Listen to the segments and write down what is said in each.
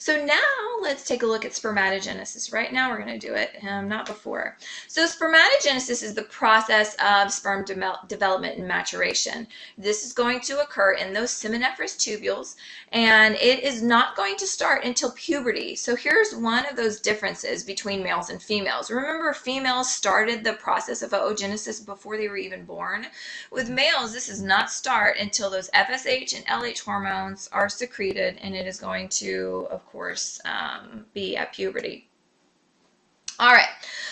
So now let's take a look at spermatogenesis. Right now we're going to do it, not before. So spermatogenesis is the process of sperm development and maturation. This is going to occur in those seminiferous tubules, and it is not going to start until puberty. So here's one of those differences between males and females. Remember, females started the process of oogenesis before they were even born. With males, this does not start until those FSH and LH hormones are secreted, and it is going to, of course, be at puberty. All right,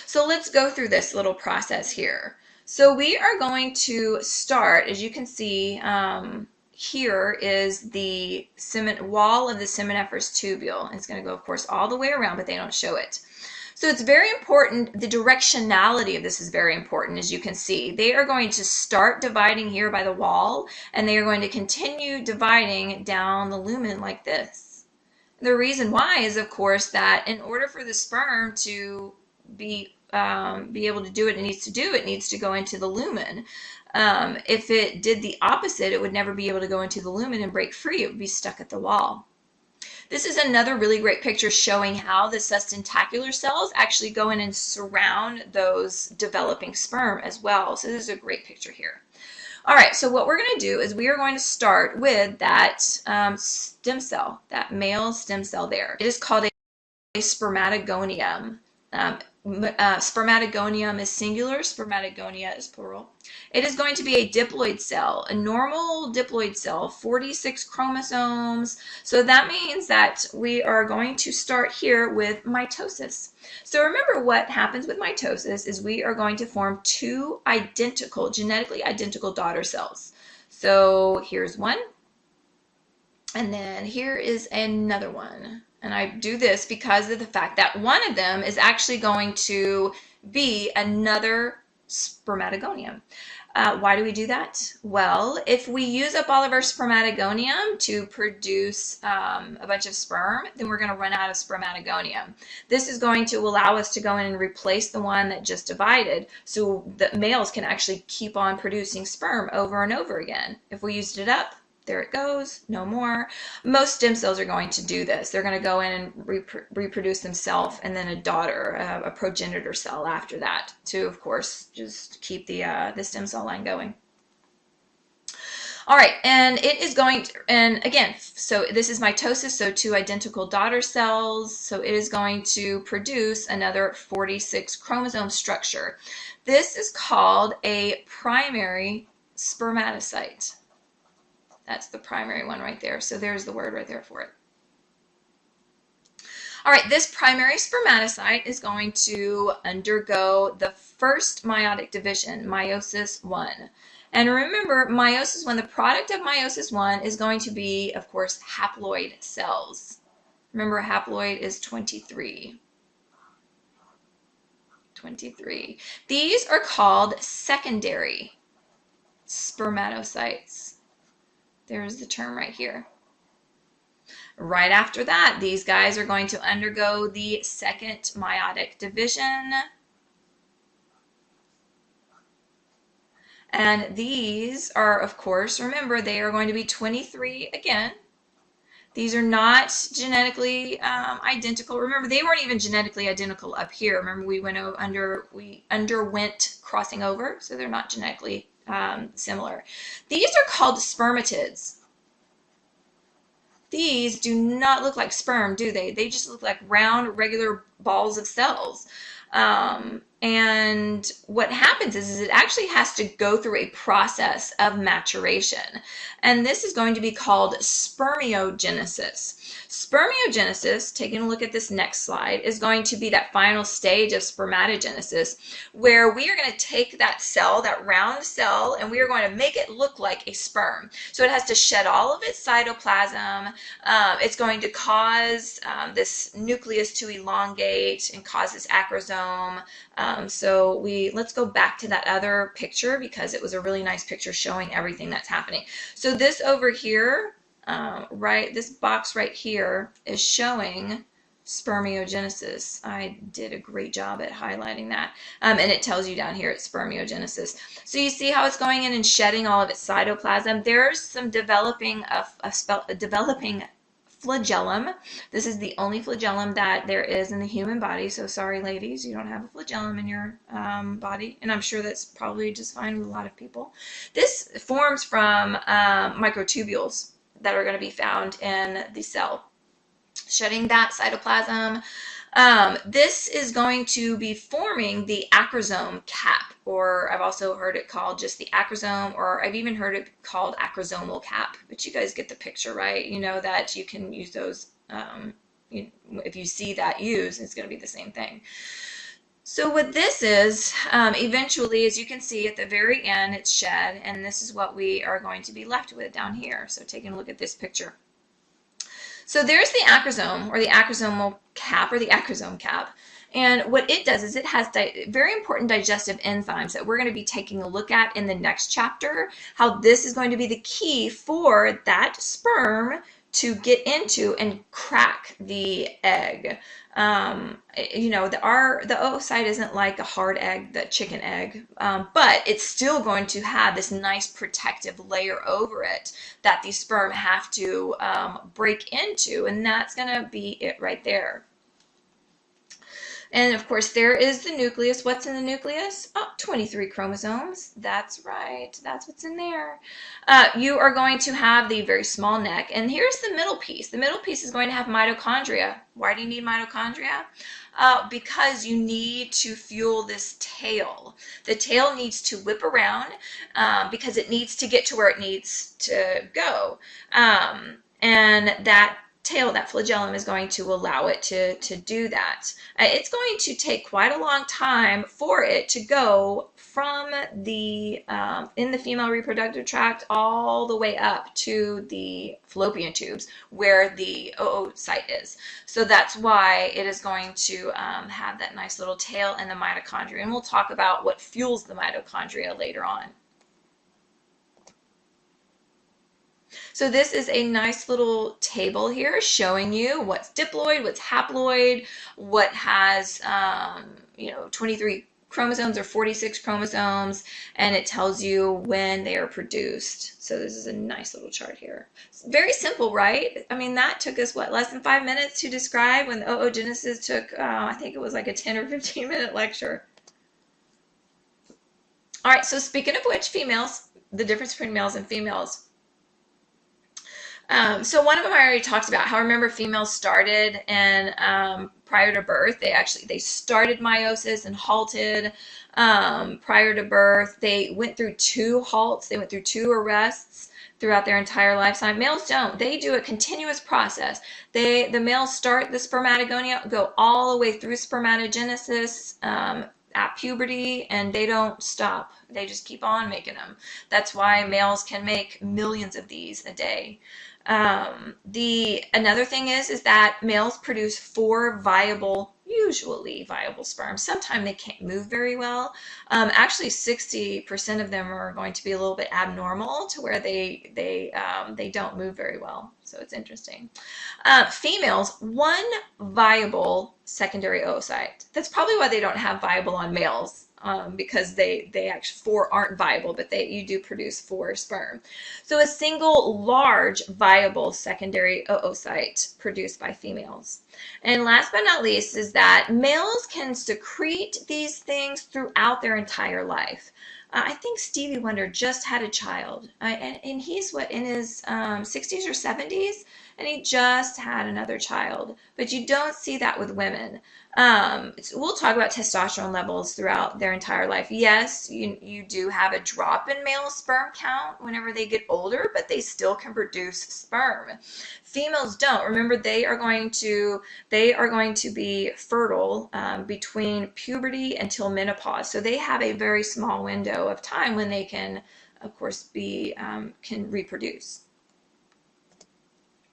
so let's go through this little process here. So we are going to start, as you can see, here is the wall of the seminiferous tubule. It's going to go, of course, all the way around, but they don't show it. So it's very important. The directionality of this is very important, as you can see. They are going to start dividing here by the wall, and they are going to continue dividing down the lumen like this. The reason why is, of course, that in order for the sperm to be able to do what it needs to do, it needs to go into the lumen. If it did the opposite, it would never be able to go into the lumen and break free. It would be stuck at the wall. This is another really great picture showing how the sustentacular cells actually go in and surround those developing sperm as well. So this is a great picture here. All right, so what we're going to do is we are going to start with that stem cell, that male stem cell there. It is called a spermatogonium. Spermatogonium is singular, spermatogonia is plural. It is going to be a diploid cell, a normal diploid cell, 46 chromosomes. So that means that we are going to start here with mitosis. So remember, what happens with mitosis is we are going to form two identical, genetically identical daughter cells. So here's one, and then here is another one. And I do this because of the fact that one of them is actually going to be another spermatogonium. Why do we do that? Well, if we use up all of our spermatogonium to produce a bunch of sperm, then we're going to run out of spermatogonium. This is going to allow us to go in and replace the one that just divided, so that males can actually keep on producing sperm over and over again. If we used it up, there it goes, no more. Most stem cells are going to do this. They're going to go in and reproduce themselves, and then a daughter, a progenitor cell after that, to, of course, just keep the stem cell line going. All right, and it is going to, and again, so this is mitosis, so two identical daughter cells, so it is going to produce another 46 chromosome structure. This is called a primary spermatocyte. That's the primary one right there. So there's the word right there for it. All right, this primary spermatocyte is going to undergo the first meiotic division, meiosis 1. And remember, meiosis 1, the product of meiosis 1 is going to be, of course, haploid cells. Remember, haploid is 23. 23. These are called secondary spermatocytes. There's the term right here. Right after that, these guys are going to undergo the second meiotic division. And these are, of course, remember, they are going to be 23 again. These are not genetically identical. Remember, they weren't even genetically identical up here. Remember, we underwent crossing over, so they're not genetically similar. These are called spermatids. These do not look like sperm, do they? They just look like round, regular balls of cells. And what happens is it actually has to go through a process of maturation. And this is going to be called spermiogenesis. Spermiogenesis, taking a look at this next slide, is going to be that final stage of spermatogenesis, where we are going to take that cell, that round cell, and we are going to make it look like a sperm. So it has to shed all of its cytoplasm. It's going to cause this nucleus to elongate and cause this acrosome. So let's go back to that other picture, because it was a really nice picture showing everything that's happening. So this over here, this box right here is showing spermiogenesis. I did a great job at highlighting that. And it tells you down here it's spermiogenesis. So you see how it's going in and shedding all of its cytoplasm. There's some developing flagellum. This is the only flagellum that there is in the human body. So sorry, ladies, you don't have a flagellum in your body. And I'm sure that's probably just fine with a lot of people. This forms from microtubules that are going to be found in the cell. Shedding that cytoplasm. This is going to be forming the acrosome cap, or I've also heard it called just the acrosome, or I've even heard it called acrosomal cap, but you guys get the picture, right? You know that you can use those, if you see that used, it's going to be the same thing. So what this is, eventually, as you can see at the very end, it's shed, and this is what we are going to be left with down here. So taking a look at this picture. So there's the acrosome, or the acrosomal cap, or the acrosome cap. And what it does is it has very important digestive enzymes that we're going to be taking a look at in the next chapter, how this is going to be the key for that sperm to get into and crack the egg. You know, the oocyte isn't like a hard egg, the chicken egg, but it's still going to have this nice protective layer over it that the sperm have to break into, and that's going to be it right there. And of course, there is the nucleus. What's in the nucleus? Oh, 23 chromosomes. That's right. That's what's in there. You are going to have the very small neck. And here's the middle piece. The middle piece is going to have mitochondria. Why do you need mitochondria? Because you need to fuel this tail. The tail needs to whip around because it needs to get to where it needs to go. And that tail, that flagellum, is going to allow it to do that. It's going to take quite a long time for it to go from the in the female reproductive tract all the way up to the fallopian tubes where the oocyte is. So that's why it is going to have that nice little tail and the mitochondria. And we'll talk about what fuels the mitochondria later on. So this is a nice little table here showing you what's diploid, what's haploid, what has, 23 chromosomes or 46 chromosomes, and it tells you when they are produced. So this is a nice little chart here. It's very simple, right? I mean, that took us, what, less than 5 minutes to describe, when the oogenesis took, I think it was like a 10 or 15-minute lecture. All right, so speaking of which, females, the difference between males and females. So one of them I already talked about, how, remember, females started, and prior to birth, they started meiosis and halted prior to birth. They went through 2 halts, they went through 2 arrests throughout their entire lifetime. Males don't. They do a continuous process. The males start the spermatogonia, go all the way through spermatogenesis at puberty, and they don't stop. They just keep on making them. That's why males can make millions of these a day. Another thing is that males produce 4 usually viable sperms. Sometimes they can't move very well. Actually, 60% of them are going to be a little bit abnormal to where they don't move very well. So it's interesting. Females, 1 viable secondary oocyte. That's probably why they don't have viable on males. Because they actually 4 aren't viable, but you do produce 4 sperm. So a single large viable secondary oocyte produced by females. And last but not least is that males can secrete these things throughout their entire life. I think Stevie Wonder just had a child, and he's in his 60s or 70s, and he just had another child. But you don't see that with women. We'll talk about testosterone levels throughout their entire life. Yes, you do have a drop in male sperm count whenever they get older, but they still can produce sperm. Females don't. Remember, they are going to be fertile between puberty until menopause. So they have a very small window of time when they can, of course, can reproduce.